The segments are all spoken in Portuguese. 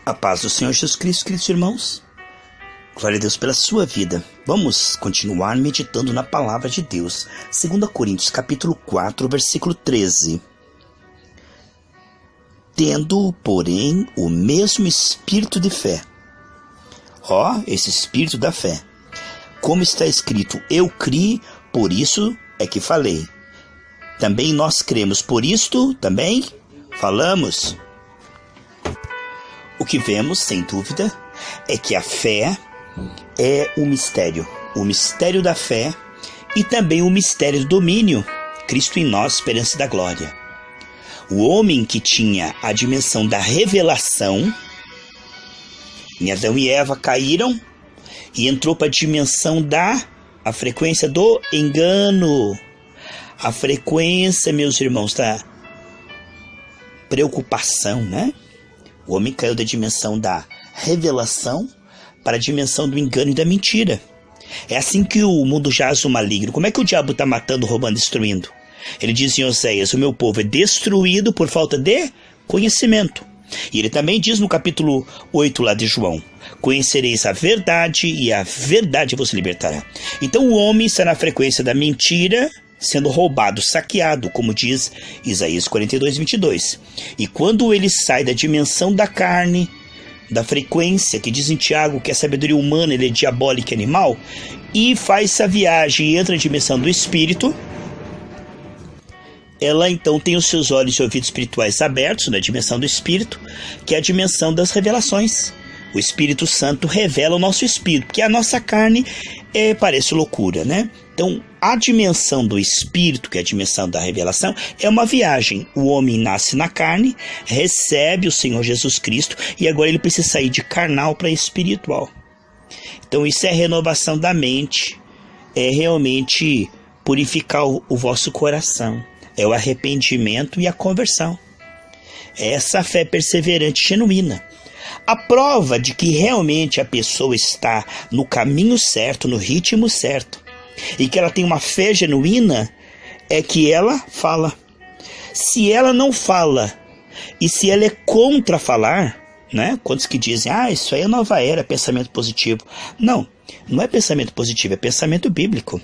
A paz do Senhor Jesus Cristo, queridos irmãos. Glória a Deus pela sua vida. Vamos continuar meditando na palavra de Deus. 2 Coríntios capítulo 4, versículo 13. Tendo, porém, o mesmo espírito de fé. Esse espírito da fé. Como está escrito, eu criei, por isso é que falei. Também nós cremos, por isto também falamos. O que vemos, sem dúvida, é que a fé é o mistério da fé e também o mistério do domínio, Cristo em nós, esperança da glória. O homem que tinha a dimensão da revelação, em Adão e Eva caíram e entrou para a dimensão a frequência do engano, a frequência, meus irmãos, da preocupação, né? O homem caiu da dimensão da revelação para a dimensão do engano e da mentira. É assim que o mundo jaz o maligno. Como é que o diabo está matando, roubando, destruindo? Ele diz em Oséias, o meu povo é destruído por falta de conhecimento. E ele também diz no capítulo 8 lá de João, conhecereis a verdade e a verdade vos libertará. Então o homem está na frequência da mentira, sendo roubado, saqueado, como diz Isaías 42, 22. E quando ele sai da dimensão da carne, da frequência, que diz em Tiago que a sabedoria humana ele é diabólica e animal, e faz essa viagem e entra na dimensão do espírito, ela então tem os seus olhos e ouvidos espirituais abertos na dimensão do espírito, que é a dimensão das revelações. O Espírito Santo revela o nosso espírito, porque a nossa carne parece loucura, né? Então, a dimensão do espírito, que é a dimensão da revelação, é uma viagem. O homem nasce na carne, recebe o Senhor Jesus Cristo e agora ele precisa sair de carnal para espiritual. Então, isso é renovação da mente, é realmente purificar o vosso coração, é o arrependimento e a conversão. É essa fé perseverante, genuína. A prova de que realmente a pessoa está no caminho certo, no ritmo certo, e que ela tem uma fé genuína, é que ela fala. Se ela não fala, e se ela é contra falar, né? Quantos que dizem, isso aí é nova era, pensamento positivo. Não é pensamento positivo, é pensamento bíblico.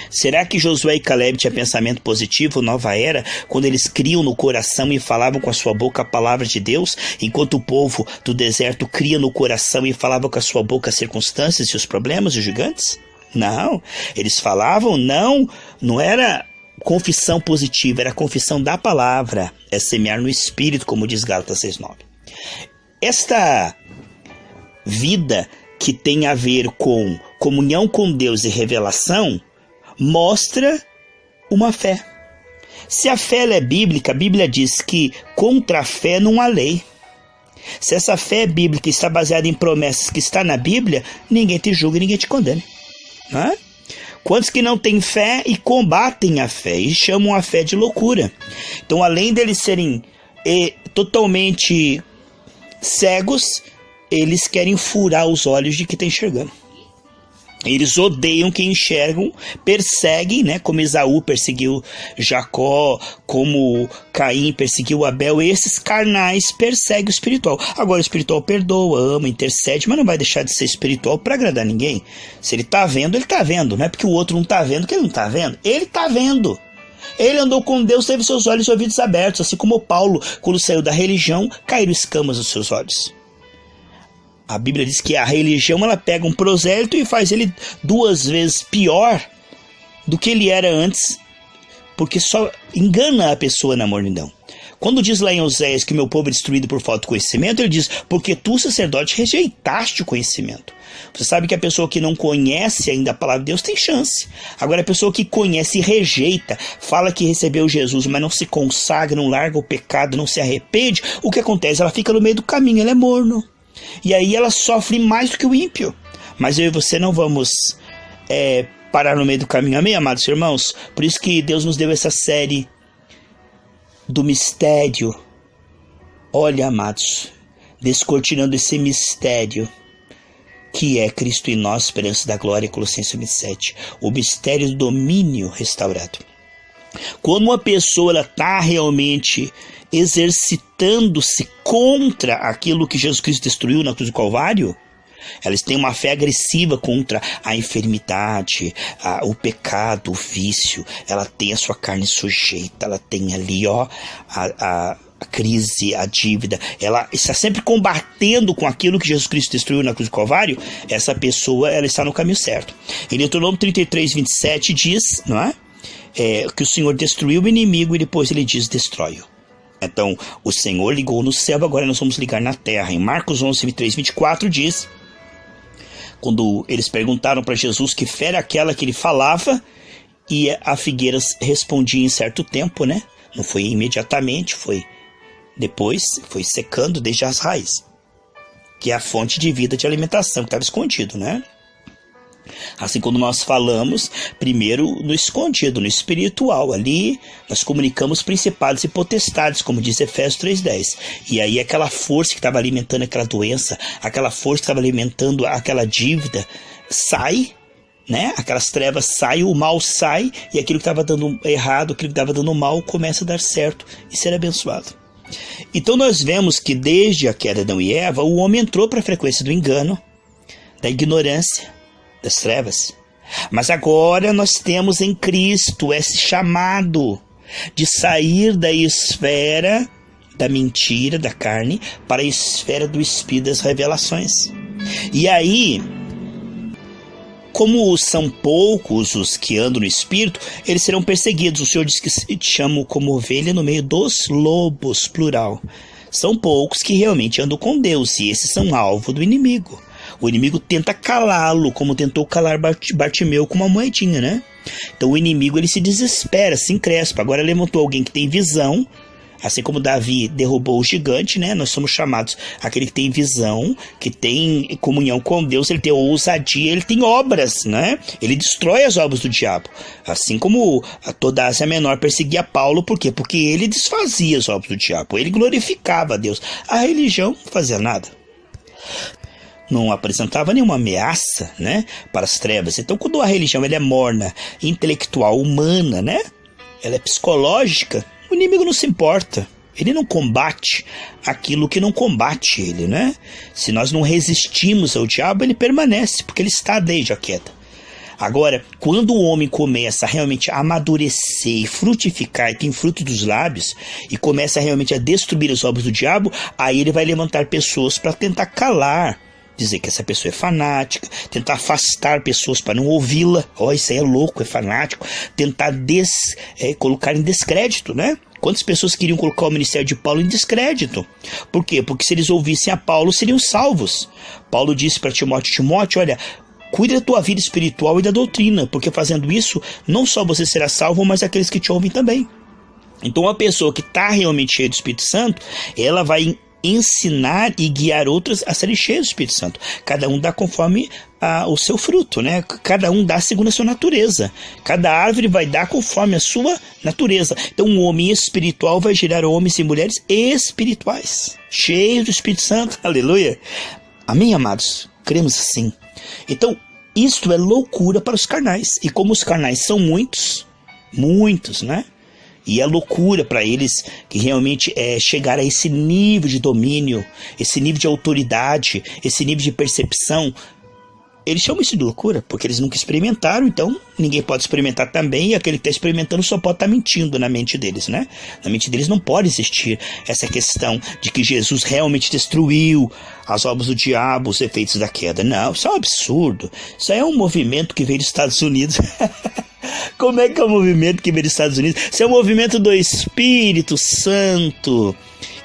Será que Josué e Caleb tinham pensamento positivo, nova era, quando eles criam no coração e falavam com a sua boca a palavra de Deus, enquanto o povo do deserto cria no coração e falava com a sua boca as circunstâncias e os problemas e os gigantes? Não, eles falavam, não era confissão positiva, era confissão da palavra, é semear no espírito, como diz Gálatas 6:9. Esta vida que tem a ver com comunhão com Deus e revelação, mostra uma fé. Se a fé é bíblica, a Bíblia diz que contra a fé não há lei. Se essa fé é bíblica e está baseada em promessas que está na Bíblia, ninguém te julga e ninguém te condena. Não é? Quantos que não têm fé e combatem a fé e chamam a fé de loucura? Então, além deles serem totalmente cegos, eles querem furar os olhos de quem está enxergando. Eles odeiam quem enxergam, perseguem, né? Como Esaú perseguiu Jacó, como Caim perseguiu Abel. Esses carnais perseguem o espiritual. Agora o espiritual perdoa, ama, intercede, mas não vai deixar de ser espiritual para agradar ninguém. Se ele está vendo, ele está vendo. Não é porque o outro não está vendo que ele não está vendo. Ele está vendo. Ele andou com Deus, teve seus olhos e ouvidos abertos. Assim como Paulo, quando saiu da religião, caíram escamas dos seus olhos. A Bíblia diz que a religião ela pega um prosélito e faz ele 2 vezes pior do que ele era antes, porque só engana a pessoa na mornidão. Quando diz lá em Oséias que meu povo é destruído por falta de conhecimento, ele diz, porque tu, sacerdote, rejeitaste o conhecimento. Você sabe que a pessoa que não conhece ainda a palavra de Deus tem chance. Agora a pessoa que conhece e rejeita, fala que recebeu Jesus, mas não se consagra, não larga o pecado, não se arrepende, o que acontece? Ela fica no meio do caminho, ela é morno. E aí ela sofre mais do que o ímpio. Mas eu e você não vamos parar no meio do caminho. Amém, amados irmãos? Por isso que Deus nos deu essa série do mistério. Olha, amados, descortinando esse mistério que é Cristo em nós, esperança da glória, Colossenses 1:7. O mistério do domínio restaurado. Quando uma pessoa está realmente exercitando-se contra aquilo que Jesus Cristo destruiu na cruz do Calvário, elas têm uma fé agressiva contra a enfermidade, o pecado, o vício. Ela tem a sua carne sujeita, ela tem ali a crise, a dívida. Ela está sempre combatendo com aquilo que Jesus Cristo destruiu na cruz do Calvário. Essa pessoa, ela está no caminho certo. Em Deuteronômio 33, 27 diz, não é? Que o Senhor destruiu o inimigo e depois ele diz, destrói-o. Então, o Senhor ligou no céu, agora nós vamos ligar na terra. Em Marcos 11, 23, 24 diz... Quando eles perguntaram para Jesus que fé era aquela que ele falava, e a figueira respondia em certo tempo, né? Não foi imediatamente, foi depois, foi secando desde as raízes, que é a fonte de vida, de alimentação, que estava escondido, né? Assim, quando nós falamos, primeiro no escondido, no espiritual, ali nós comunicamos principados e potestades, como diz Efésios 3:10. E aí aquela força que estava alimentando aquela doença, aquela força que estava alimentando aquela dívida, sai, né? Aquelas trevas saem, o mal sai, e aquilo que estava dando errado, aquilo que estava dando mal, começa a dar certo e ser abençoado. Então nós vemos que desde a queda de Adão e Eva, o homem entrou para a frequência do engano, da ignorância, das trevas. Mas agora nós temos em Cristo esse chamado de sair da esfera da mentira, da carne, para a esfera do Espírito, das revelações. E aí, como são poucos os que andam no Espírito, eles serão perseguidos. O Senhor diz que se chamam como ovelha no meio dos lobos, plural. São poucos que realmente andam com Deus, e esses são alvo do inimigo. O inimigo tenta calá-lo, como tentou calar Bartimeu com uma moedinha, né? Então o inimigo, ele se desespera, se encrespa. Agora levantou alguém que tem visão, assim como Davi derrubou o gigante, né? Nós somos chamados aquele que tem visão, que tem comunhão com Deus, ele tem ousadia, ele tem obras, né? Ele destrói as obras do diabo. Assim como toda a Ásia Menor perseguia Paulo, por quê? Porque ele desfazia as obras do diabo, ele glorificava a Deus. A religião não fazia nada, não apresentava nenhuma ameaça, né, para as trevas. Então, quando a religião ela é morna, intelectual, humana, né, ela é psicológica, o inimigo não se importa. Ele não combate aquilo que não combate ele, né? Se nós não resistimos ao diabo, ele permanece, porque ele está desde a queda. Agora, quando o homem começa realmente a amadurecer e frutificar, e tem fruto dos lábios, e começa realmente a destruir as obras do diabo, aí ele vai levantar pessoas para tentar calar, dizer que essa pessoa é fanática, tentar afastar pessoas para não ouvi-la. Isso aí é louco, é fanático. Tentar colocar em descrédito, né? Quantas pessoas queriam colocar o ministério de Paulo em descrédito? Por quê? Porque se eles ouvissem a Paulo, seriam salvos. Paulo disse para Timóteo, olha, cuida da tua vida espiritual e da doutrina, porque fazendo isso, não só você será salvo, mas aqueles que te ouvem também. Então, uma pessoa que está realmente cheia do Espírito Santo, ela vai ensinar e guiar outros a serem cheios do Espírito Santo. Cada um dá conforme o seu fruto, né? Cada um dá segundo a sua natureza. Cada árvore vai dar conforme a sua natureza. Então, um homem espiritual vai gerar homens e mulheres espirituais, cheios do Espírito Santo. Aleluia! Amém, amados? Cremos assim. Então, isto é loucura para os carnais. E como os carnais são muitos, né? E é loucura para eles que realmente chegar a esse nível de domínio, esse nível de autoridade, esse nível de percepção. Eles chamam isso de loucura, porque eles nunca experimentaram, então ninguém pode experimentar também, e aquele que está experimentando só pode estar mentindo na mente deles, né? Na mente deles não pode existir essa questão de que Jesus realmente destruiu as obras do diabo, os efeitos da queda. Não, isso é um absurdo. Isso é um movimento que veio dos Estados Unidos. Como é que é um movimento que veio dos Estados Unidos? Isso é um movimento do Espírito Santo,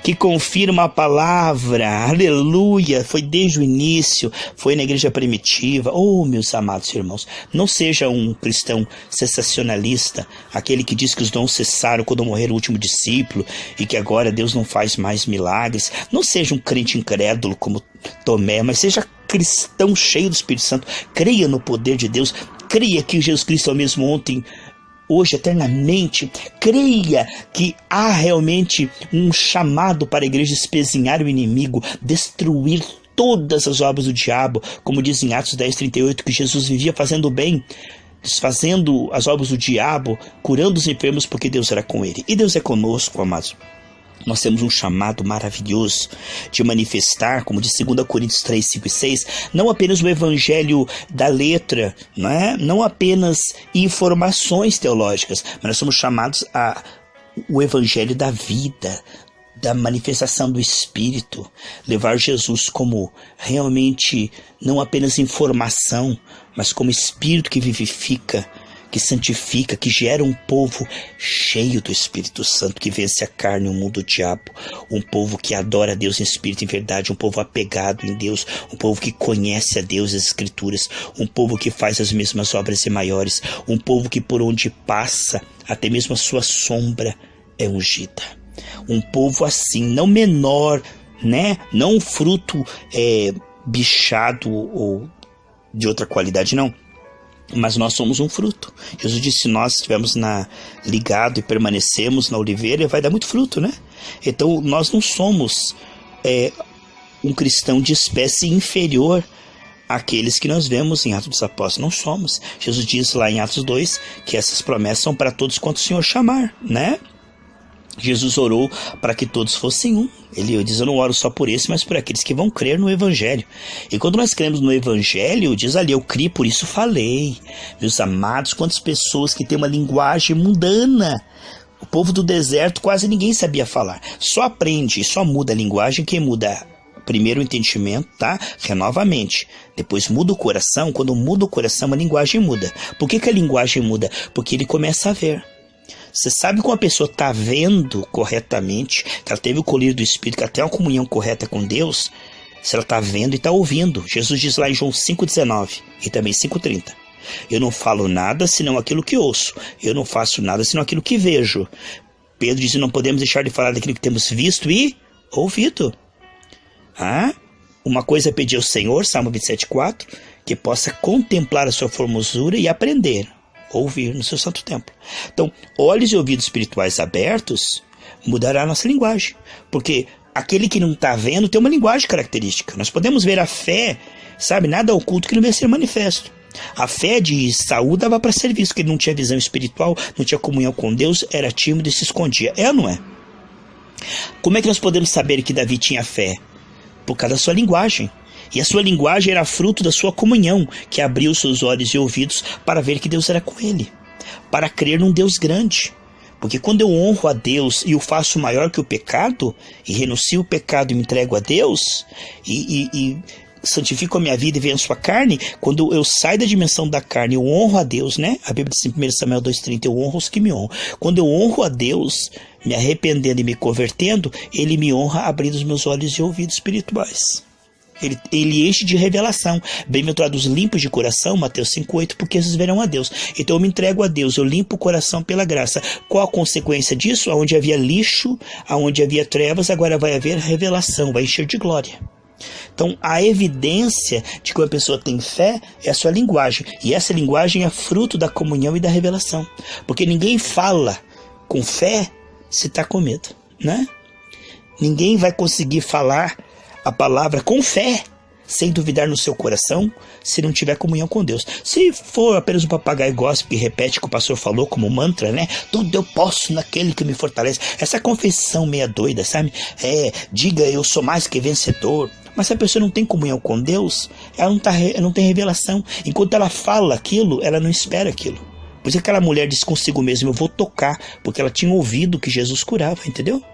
que confirma a palavra, aleluia, foi desde o início, foi na igreja primitiva. Meus amados irmãos, não seja um cristão sensacionalista, aquele que diz que os dons cessaram quando morrer o último discípulo, e que agora Deus não faz mais milagres. Não seja um crente incrédulo como Tomé, mas seja cristão cheio do Espírito Santo, creia no poder de Deus, creia que Jesus Cristo é o mesmo ontem, hoje, eternamente. Creia que há realmente um chamado para a igreja espezinhar o inimigo, destruir todas as obras do diabo, como diz em Atos 10:38, que Jesus vivia fazendo bem, desfazendo as obras do diabo, curando os enfermos, porque Deus era com ele. E Deus é conosco, amados. Nós temos um chamado maravilhoso de manifestar, como de 2 Coríntios 3, 5 e 6, não apenas o evangelho da letra, não apenas informações teológicas, mas nós somos chamados a o evangelho da vida, da manifestação do Espírito, levar Jesus como realmente não apenas informação, mas como Espírito que vivifica, que santifica, que gera um povo cheio do Espírito Santo, que vence a carne, o mundo, o diabo, um povo que adora a Deus em espírito e em verdade, um povo apegado em Deus, um povo que conhece a Deus e as Escrituras, um povo que faz as mesmas obras e maiores, um povo que por onde passa, até mesmo a sua sombra é ungida. Um povo assim, não menor, não um fruto bichado ou de outra qualidade, não. Mas nós somos um fruto. Jesus disse, se nós estivermos ligado e permanecemos na oliveira, vai dar muito fruto, né? Então nós não somos um cristão de espécie inferior àqueles que nós vemos em Atos dos Apóstolos. Não somos. Jesus diz lá em Atos 2 que essas promessas são para todos quanto o Senhor chamar, né? Jesus orou para que todos fossem um. Ele diz, eu não oro só por esse, mas por aqueles que vão crer no Evangelho. E quando nós cremos no Evangelho, diz ali, eu criei, por isso falei. Meus amados, quantas pessoas que têm uma linguagem mundana. O povo do deserto quase ninguém sabia falar. Só aprende, só muda a linguagem quem muda primeiro o entendimento, tá? Renova a mente. Depois muda o coração. Quando muda o coração, a linguagem muda. Por que a linguagem muda? Porque ele começa a ver. Você sabe como a pessoa está vendo corretamente, que ela teve o colírio do Espírito, que ela tem uma comunhão correta com Deus, se ela está vendo e está ouvindo. Jesus diz lá em João 5,19 e também 5,30. Eu não falo nada senão aquilo que ouço. Eu não faço nada senão aquilo que vejo. Pedro diz, não podemos deixar de falar daquilo que temos visto e ouvido. Uma coisa é pedir ao Senhor, Salmo 27,4, que possa contemplar a sua formosura e aprender. Ouvir no seu santo templo. Então, olhos e ouvidos espirituais abertos mudará a nossa linguagem, porque aquele que não está vendo tem uma linguagem característica. Nós podemos ver a fé, nada oculto que não vai ser manifesto. A fé de Saul dava para ser visto, que ele não tinha visão espiritual, não tinha comunhão com Deus, era tímido e se escondia. É ou não é? Como é que nós podemos saber que Davi tinha fé? Por causa da sua linguagem. E a sua linguagem era fruto da sua comunhão, que abriu seus olhos e ouvidos para ver que Deus era com ele, para crer num Deus grande. Porque quando eu honro a Deus e o faço maior que o pecado, e renuncio o pecado e me entrego a Deus, e santifico a minha vida e venço a carne, quando eu saio da dimensão da carne, eu honro a Deus, A Bíblia diz em 1 Samuel 2,30, eu honro os que me honram. Quando eu honro a Deus, me arrependendo e me convertendo, Ele me honra abrindo os meus olhos e ouvidos espirituais. Ele enche de revelação. Bem-aventurados limpos de coração, Mateus 5,8, porque esses verão a Deus. Então eu me entrego a Deus, eu limpo o coração pela graça. Qual a consequência disso? Onde havia lixo, onde havia trevas, agora vai haver revelação, vai encher de glória. Então a evidência de que uma pessoa tem fé é a sua linguagem. E essa linguagem é fruto da comunhão e da revelação. Porque ninguém fala com fé se está com medo, Ninguém vai conseguir falar a palavra com fé, sem duvidar no seu coração, se não tiver comunhão com Deus. Se for apenas um papagaio gospel que repete o que o pastor falou como mantra, tudo eu posso naquele que me fortalece. Essa confissão meia doida, diga eu sou mais que vencedor. Mas se a pessoa não tem comunhão com Deus, ela não tem revelação. Enquanto ela fala aquilo, ela não espera aquilo. Por isso aquela mulher disse consigo mesma, eu vou tocar, porque ela tinha ouvido que Jesus curava, entendeu?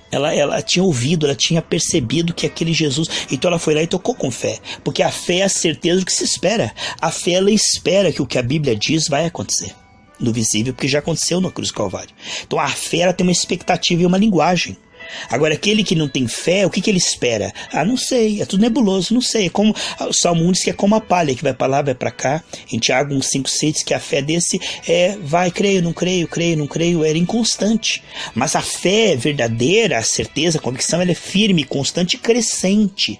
Ela tinha ouvido, ela tinha percebido que aquele Jesus, então ela foi lá e tocou com fé, porque a fé é a certeza do que se espera. A fé, ela espera que o que a Bíblia diz vai acontecer no visível, porque já aconteceu na cruz do Calvário. Então a fé, ela tem uma expectativa e uma linguagem. Agora, aquele que não tem fé, o que ele espera? Não sei, é tudo nebuloso, não sei. É como o Salmo 1 diz que é como a palha, que vai para lá, vai para cá. Em Tiago 1,5,6 diz que a fé desse vai, creio, não creio, era inconstante. Mas a fé verdadeira, a certeza, a convicção, ela é firme, constante e crescente.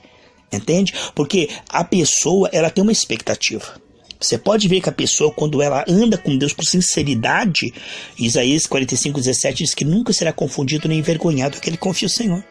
Entende? Porque a pessoa, ela tem uma expectativa. Você pode ver que a pessoa, quando ela anda com Deus com sinceridade, Isaías 45:17 diz que nunca será confundido nem envergonhado aquele que confia no Senhor.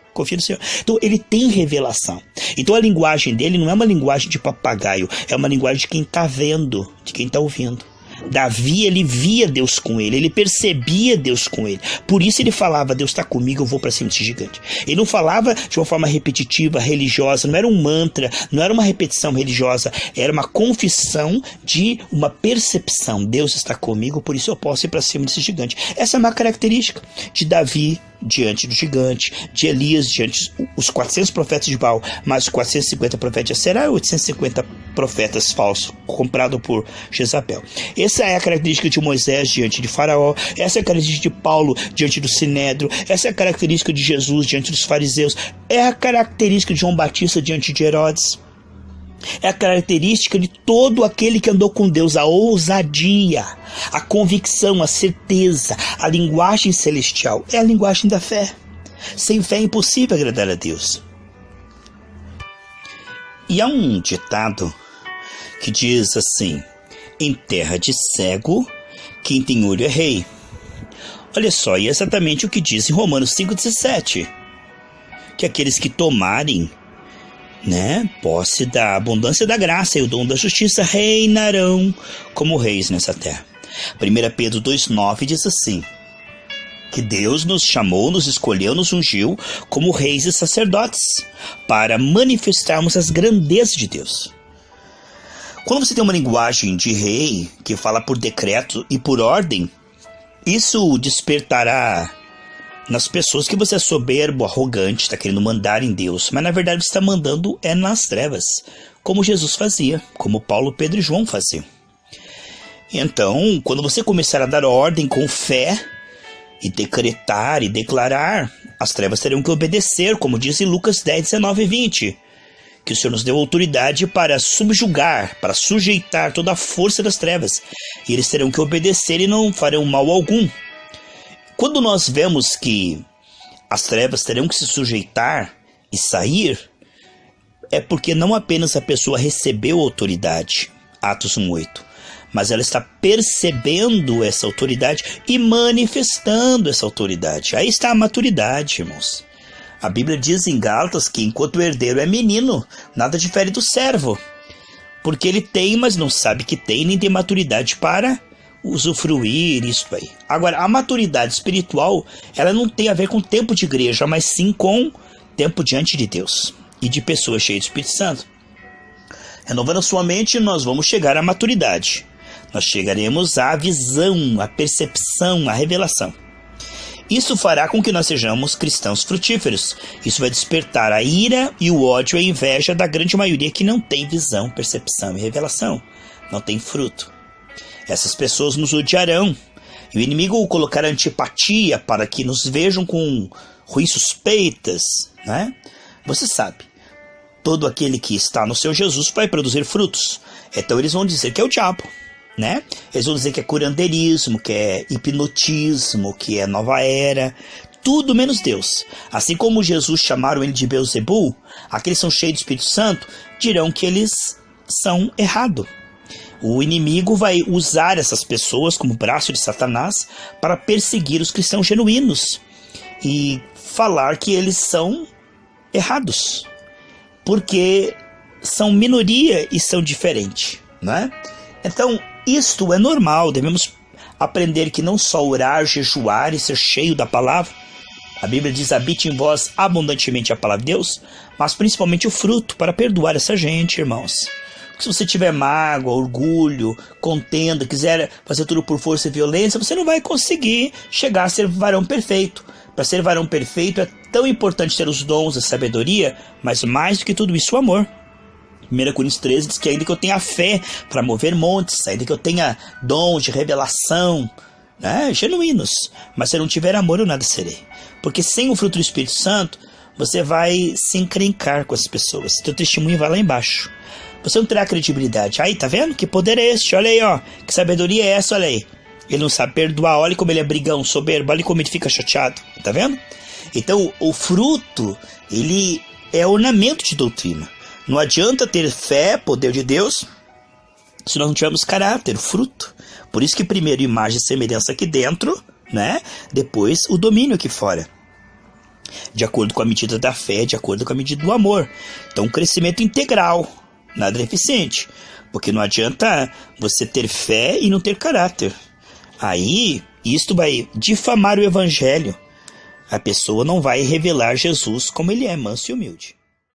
Então ele tem revelação. Então a linguagem dele não é uma linguagem de papagaio, é uma linguagem de quem está vendo, de quem está ouvindo. Davi, ele via Deus com ele percebia Deus com ele. Por isso ele falava: Deus está comigo, eu vou para cima desse gigante. Ele não falava de uma forma repetitiva, religiosa, não era um mantra, não era uma repetição religiosa, era uma confissão de uma percepção: Deus está comigo, por isso eu posso ir para cima desse gigante. Essa é uma característica de Davi diante do gigante, de Elias diante dos 400 profetas de Baal, mais os 450 profetas de Aserá, 850 profetas falsos, comprado por Jezabel. Essa é a característica de Moisés diante de Faraó, essa é a característica de Paulo diante do Sinédrio, essa é a característica de Jesus diante dos fariseus, é a característica de João Batista diante de Herodes. É a característica de todo aquele que andou com Deus, a ousadia, a convicção, a certeza, a linguagem celestial. É a linguagem da fé. Sem fé é impossível agradar a Deus. E há um ditado que diz assim: em terra de cego, quem tem olho é rei. Olha só, e é exatamente o que diz em Romanos 5,17. Que aqueles que tomarem posse da abundância da graça e o dom da justiça reinarão como reis nessa terra. 1 Pedro 2,9 diz assim: que Deus nos chamou, nos escolheu, nos ungiu como reis e sacerdotes para manifestarmos as grandezas de Deus. Quando você tem uma linguagem de rei que fala por decreto e por ordem, isso despertará nas pessoas que você é soberbo, arrogante, está querendo mandar em Deus, mas na verdade você está mandando nas trevas, como Jesus fazia, como Paulo, Pedro e João faziam. Então, quando você começar a dar ordem com fé, e decretar e declarar, as trevas terão que obedecer, como diz em Lucas 10, 19 e 20, que o Senhor nos deu autoridade para subjugar, para sujeitar toda a força das trevas, e eles terão que obedecer e não farão mal algum. Quando nós vemos que as trevas terão que se sujeitar e sair, é porque não apenas a pessoa recebeu autoridade, Atos 1:8, mas ela está percebendo essa autoridade e manifestando essa autoridade. Aí está a maturidade, irmãos. A Bíblia diz em Gálatas que enquanto o herdeiro é menino, nada difere do servo, porque ele tem, mas não sabe que tem, nem tem maturidade para usufruir isso aí. Agora, a maturidade espiritual, ela não tem a ver com tempo de igreja, mas sim com tempo diante de Deus e de pessoas cheias do Espírito Santo. Renovando a sua mente, nós vamos chegar à maturidade. Nós chegaremos à visão, à percepção, à revelação. Isso fará com que nós sejamos cristãos frutíferos. Isso vai despertar a ira e o ódio e a inveja da grande maioria que não tem visão, percepção e revelação. Não tem fruto. Essas pessoas nos odiarão. E o inimigo colocará antipatia para que nos vejam com ruins suspeitas, né? Você sabe, todo aquele que está no seu Jesus vai produzir frutos. Então eles vão dizer que é o diabo, né? Eles vão dizer que é curandeirismo, que é hipnotismo, que é nova era. Tudo menos Deus. Assim como Jesus chamaram ele de Beelzebul, aqueles que são cheios do Espírito Santo dirão que eles são errados. O inimigo vai usar essas pessoas como braço de Satanás para perseguir os cristãos genuínos e falar que eles são errados, porque são minoria e são diferentes, né? Então, isto é normal, devemos aprender que não só orar, jejuar e ser cheio da palavra, a Bíblia diz: habite em vós abundantemente a palavra de Deus, mas principalmente o fruto para perdoar essa gente, irmãos. Se você tiver mágoa, orgulho, contenda, quiser fazer tudo por força e violência, você não vai conseguir chegar a ser varão perfeito. Para ser varão perfeito é tão importante ter os dons, a sabedoria, mas mais do que tudo isso, o amor. 1 Coríntios 13 diz que ainda que eu tenha fé para mover montes, ainda que eu tenha dons de revelação, genuínos, mas se eu não tiver amor, eu nada serei. Porque sem o fruto do Espírito Santo, você vai se encrencar com as pessoas. Teu testemunho vai lá embaixo. Você não terá credibilidade. Aí, tá vendo? Que poder é este? Olha aí, ó. Que sabedoria é essa? Olha aí. Ele não sabe perdoar. Olha como ele é brigão, soberbo. Olha como ele fica chateado. Tá vendo? Então, o fruto, ele é ornamento de doutrina. Não adianta ter fé, poder de Deus, se nós não tivermos caráter, fruto. Por isso que primeiro imagem e semelhança aqui dentro, né? Depois o domínio aqui fora. De acordo com a medida da fé, de acordo com a medida do amor. Então, um crescimento integral, nada deficiente. Porque não adianta você ter fé e não ter caráter. Aí, isto vai difamar o evangelho. A pessoa não vai revelar Jesus como ele é, manso e humilde.